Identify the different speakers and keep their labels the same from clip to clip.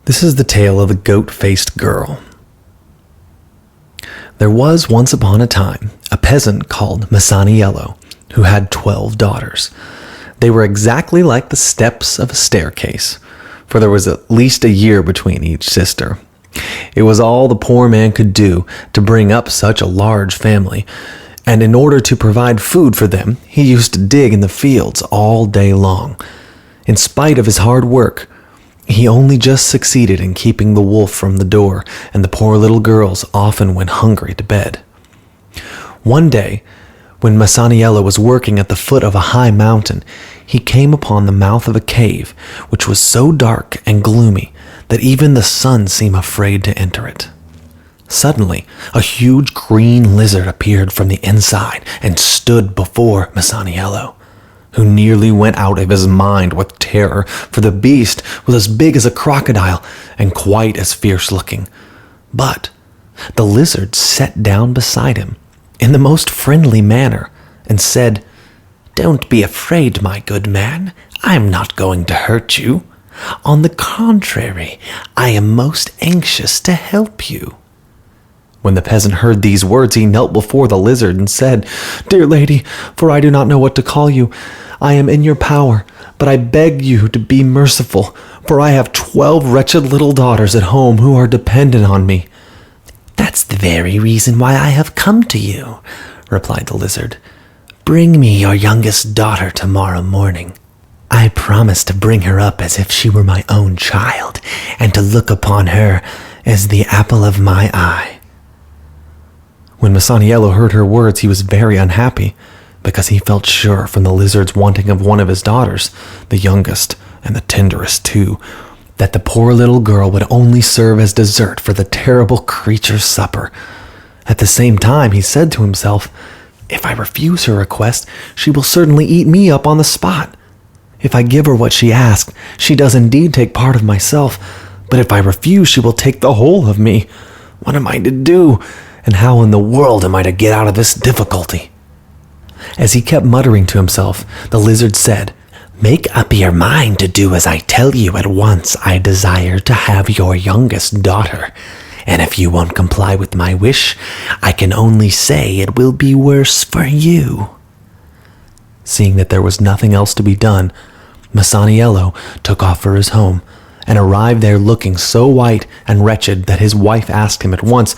Speaker 1: This is the tale of the goat-faced girl. There was once upon a time a peasant called Masaniello who had 12 daughters. They were exactly like the steps of a staircase, for there was at least a year between each sister. It was all the poor man could do to bring up such a large family, and in order to provide food for them, he used to dig in the fields all day long. In spite of his hard work, he only just succeeded in keeping the wolf from the door, and the poor little girls often went hungry to bed. One day, when Masaniello was working at the foot of a high mountain, he came upon the mouth of a cave, which was so dark and gloomy that even the sun seemed afraid to enter it. Suddenly, a huge green lizard appeared from the inside and stood before Masaniello, who nearly went out of his mind with terror, for the beast was as big as a crocodile and quite as fierce-looking. But the lizard sat down beside him in the most friendly manner and said, "Don't be afraid, my good man. I am not going to hurt you. On the contrary, I am most anxious to help you." When the peasant heard these words, he knelt before the lizard and said, "Dear lady, for I do not know what to call you, I am in your power, but I beg you to be merciful, for I have 12 wretched little daughters at home who are dependent on me." "That's the very reason why I have come to you," replied the lizard. "Bring me your youngest daughter tomorrow morning. I promise to bring her up as if she were my own child, and to look upon her as the apple of my eye." When Masaniello heard her words, he was very unhappy, because he felt sure from the lizard's wanting of one of his daughters, the youngest and the tenderest too, that the poor little girl would only serve as dessert for the terrible creature's supper. At the same time, he said to himself, "If I refuse her request, she will certainly eat me up on the spot. If I give her what she asks, she does indeed take part of myself, but if I refuse, she will take the whole of me. What am I to do? And how in the world am I to get out of this difficulty?" As he kept muttering to himself, the lizard said, "Make up your mind to do as I tell you at once. I desire to have your youngest daughter, and if you won't comply with my wish, I can only say it will be worse for you." Seeing that there was nothing else to be done, Masaniello took off for his home, and arrived there looking so white and wretched that his wife asked him at once,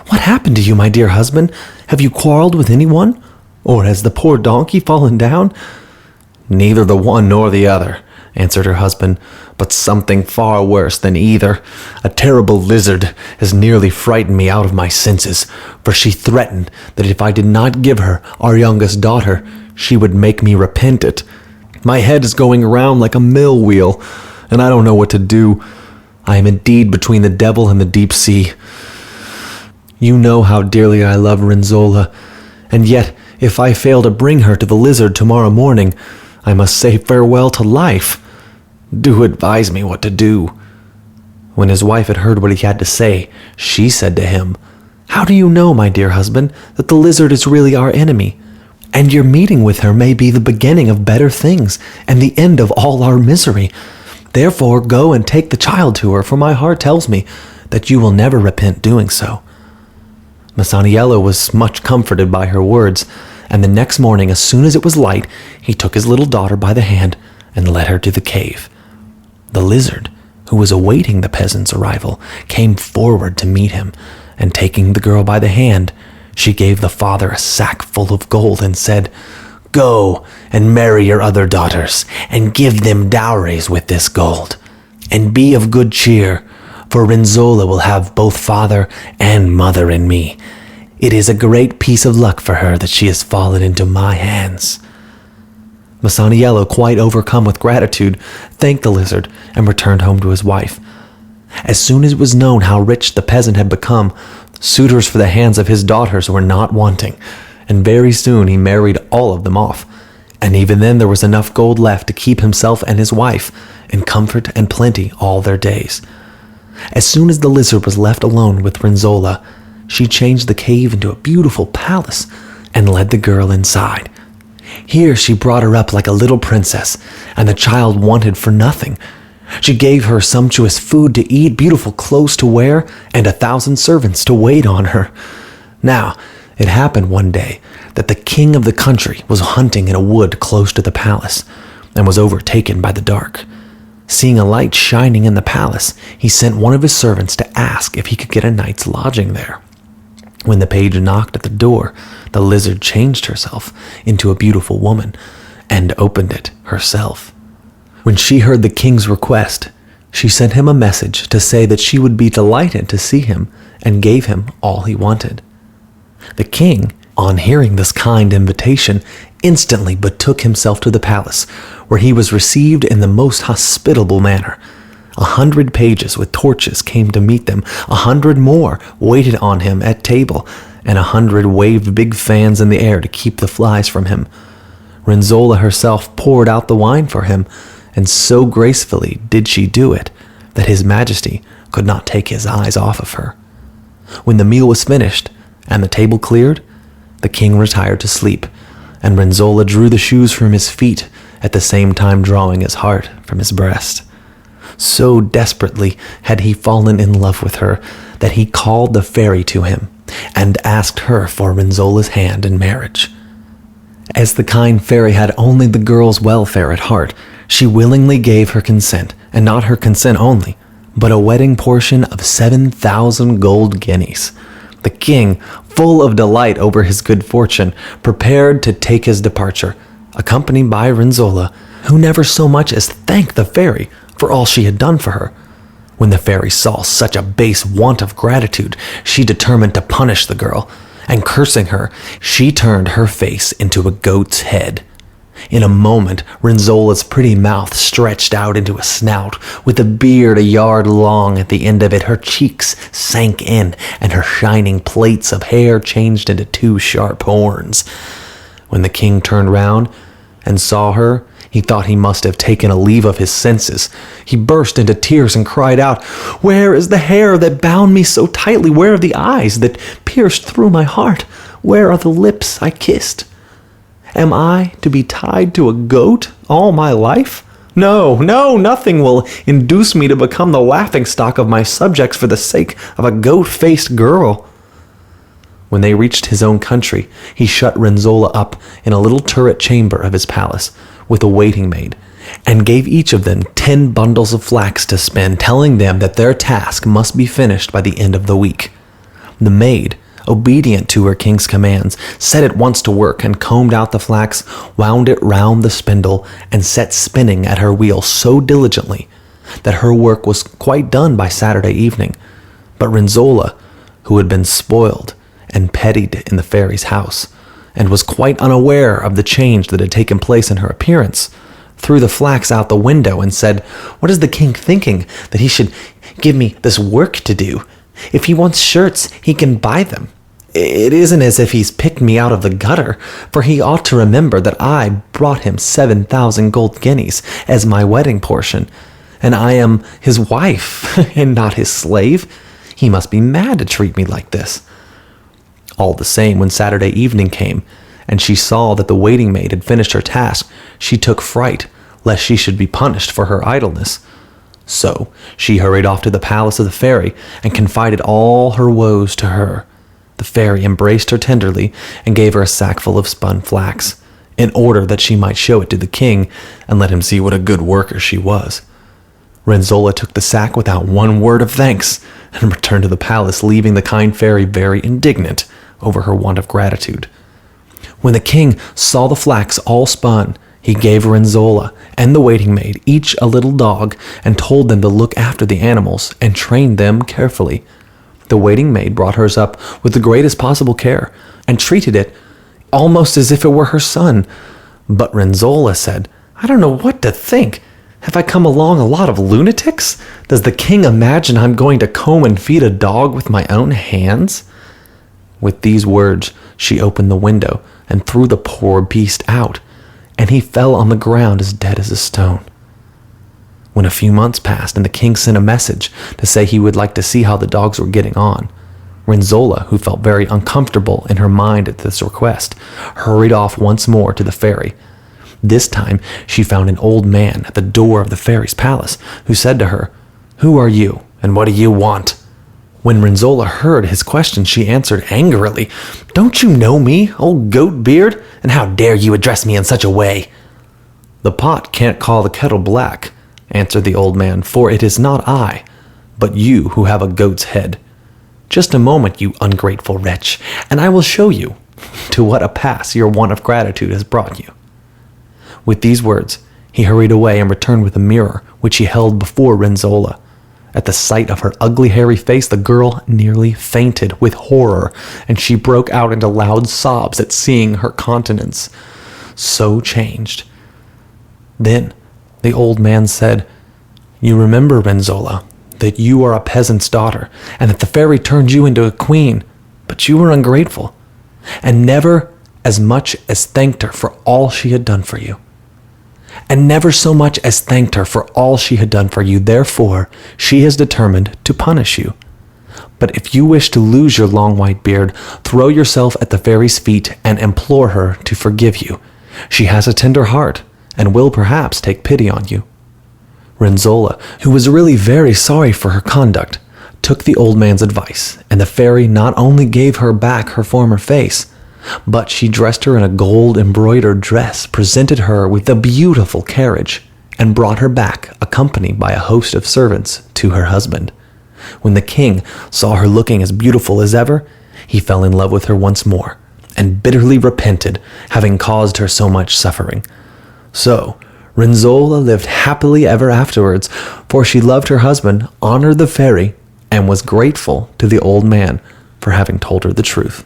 Speaker 1: "What happened to you, my dear husband? Have you quarreled with anyone? Or has the poor donkey fallen down?" "Neither the one nor the other," answered her husband, "but something far worse than either. A terrible lizard has nearly frightened me out of my senses, for she threatened that if I did not give her our youngest daughter, she would make me repent it. My head is going around like a mill wheel, and I don't know what to do. I am indeed between the devil and the deep sea. You know how dearly I love Rinzola, and yet if I fail to bring her to the lizard tomorrow morning, I must say farewell to life. Do advise me what to do." When his wife had heard what he had to say, she said to him, "How do you know, my dear husband, that the lizard is really our enemy? And your meeting with her may be the beginning of better things, and the end of all our misery. Therefore go and take the child to her, for my heart tells me that you will never repent doing so." Masaniello was much comforted by her words, and the next morning, as soon as it was light, he took his little daughter by the hand and led her to the cave. The lizard, who was awaiting the peasant's arrival, came forward to meet him, and taking the girl by the hand, she gave the father a sack full of gold and said, "Go and marry your other daughters, and give them dowries with this gold. And be of good cheer, for Rinzola will have both father and mother in me. It is a great piece of luck for her that she has fallen into my hands." Masaniello, quite overcome with gratitude, thanked the lizard and returned home to his wife. As soon as it was known how rich the peasant had become, suitors for the hands of his daughters were not wanting, and very soon he married all of them off, and even then there was enough gold left to keep himself and his wife in comfort and plenty all their days. As soon as the lizard was left alone with Rinzola, she changed the cave into a beautiful palace and led the girl inside. Here she brought her up like a little princess, and the child wanted for nothing. She gave her sumptuous food to eat, beautiful clothes to wear, and 1,000 servants to wait on her. Now, it happened one day that the king of the country was hunting in a wood close to the palace and was overtaken by the dark. Seeing a light shining in the palace, he sent one of his servants to ask if he could get a night's lodging there. When the page knocked at the door, the lizard changed herself into a beautiful woman and opened it herself. When she heard the king's request, she sent him a message to say that she would be delighted to see him and gave him all he wanted. The king, on hearing this kind invitation, instantly betook himself to the palace, where he was received in the most hospitable manner. 100 pages with torches came to meet them, 100 more waited on him at table, and 100 waved big fans in the air to keep the flies from him. Renzolla herself poured out the wine for him, and so gracefully did she do it that his majesty could not take his eyes off of her. When the meal was finished and the table cleared, the king retired to sleep, and Renzolla drew the shoes from his feet, at the same time drawing his heart from his breast. So desperately had he fallen in love with her that he called the fairy to him and asked her for Renzolla's hand in marriage. As the kind fairy had only the girl's welfare at heart, she willingly gave her consent, and not her consent only, but a wedding portion of 7,000 gold guineas. The king, full of delight over his good fortune, prepared to take his departure, accompanied by Renzolla, who never so much as thanked the fairy for all she had done for her. When the fairy saw such a base want of gratitude, she determined to punish the girl, and cursing her, she turned her face into a goat's head. In a moment, Renzolla's pretty mouth stretched out into a snout, with a beard a yard long at the end of it. Her cheeks sank in, and her shining plaits of hair changed into 2 sharp horns. When the king turned round and saw her, he thought he must have taken a leave of his senses. He burst into tears and cried out, "Where is the hair that bound me so tightly? Where are the eyes that pierced through my heart? Where are the lips I kissed? Am I to be tied to a goat all my life? No, nothing will induce me to become the laughingstock of my subjects for the sake of a goat-faced girl." When they reached his own country, he shut Renzolla up in a little turret chamber of his palace with a waiting maid, and gave each of them 10 bundles of flax to spin, telling them that their task must be finished by the end of the week. The maid, obedient to her king's commands, set at once to work and combed out the flax, wound it round the spindle, and set spinning at her wheel so diligently that her work was quite done by Saturday evening. But Renzolla, who had been spoiled and petted in the fairy's house, and was quite unaware of the change that had taken place in her appearance, threw the flax out the window and said, "What is the king thinking, that he should give me this work to do? If he wants shirts, he can buy them. It isn't as if he's picked me out of the gutter, for he ought to remember that I brought him 7,000 gold guineas as my wedding portion, and I am his wife and not his slave. He must be mad to treat me like this." All the same, when Saturday evening came, and she saw that the waiting maid had finished her task, she took fright lest she should be punished for her idleness. So she hurried off to the palace of the fairy and confided all her woes to her. The fairy embraced her tenderly and gave her a sackful of spun flax, in order that she might show it to the king and let him see what a good worker she was. Renzolla took the sack without one word of thanks and returned to the palace, leaving the kind fairy very indignant over her want of gratitude. When the king saw the flax all spun, he gave Renzolla and the waiting maid each a little dog and told them to look after the animals and train them carefully. The waiting maid brought hers up with the greatest possible care and treated it almost as if it were her son. But Renzolla said, "I don't know what to think. Have I come along a lot of lunatics? Does the king imagine I'm going to comb and feed a dog with my own hands?" With these words, she opened the window and threw the poor beast out, and he fell on the ground as dead as a stone. When a few months passed and the king sent a message to say he would like to see how the dogs were getting on, Renzolla, who felt very uncomfortable in her mind at this request, hurried off once more to the fairy. This time, she found an old man at the door of the fairy's palace, who said to her, "Who are you, and what do you want?" When Renzolla heard his question, she answered angrily, "Don't you know me, old goat beard? And how dare you address me in such a way?" "The pot can't call the kettle black," answered the old man, "for it is not I, but you who have a goat's head. Just a moment, you ungrateful wretch, and I will show you to what a pass your want of gratitude has brought you." With these words, he hurried away and returned with a mirror, which he held before Renzolla. At the sight of her ugly, hairy face, the girl nearly fainted with horror, and she broke out into loud sobs at seeing her countenance so changed. Then the old man said, "You remember, Renzolla, that you are a peasant's daughter, and that the fairy turned you into a queen, but you were ungrateful, and never as much as thanked her for all she had done for you. Therefore, she has determined to punish you. But if you wish to lose your long white beard, throw yourself at the fairy's feet and implore her to forgive you. She has a tender heart, and will perhaps take pity on you." Renzolla, who was really very sorry for her conduct, took the old man's advice, and the fairy not only gave her back her former face, but she dressed her in a gold-embroidered dress, presented her with a beautiful carriage, and brought her back, accompanied by a host of servants, to her husband. When the king saw her looking as beautiful as ever, he fell in love with her once more, and bitterly repented having caused her so much suffering. So Renzolla lived happily ever afterwards, for she loved her husband, honored the fairy, and was grateful to the old man for having told her the truth.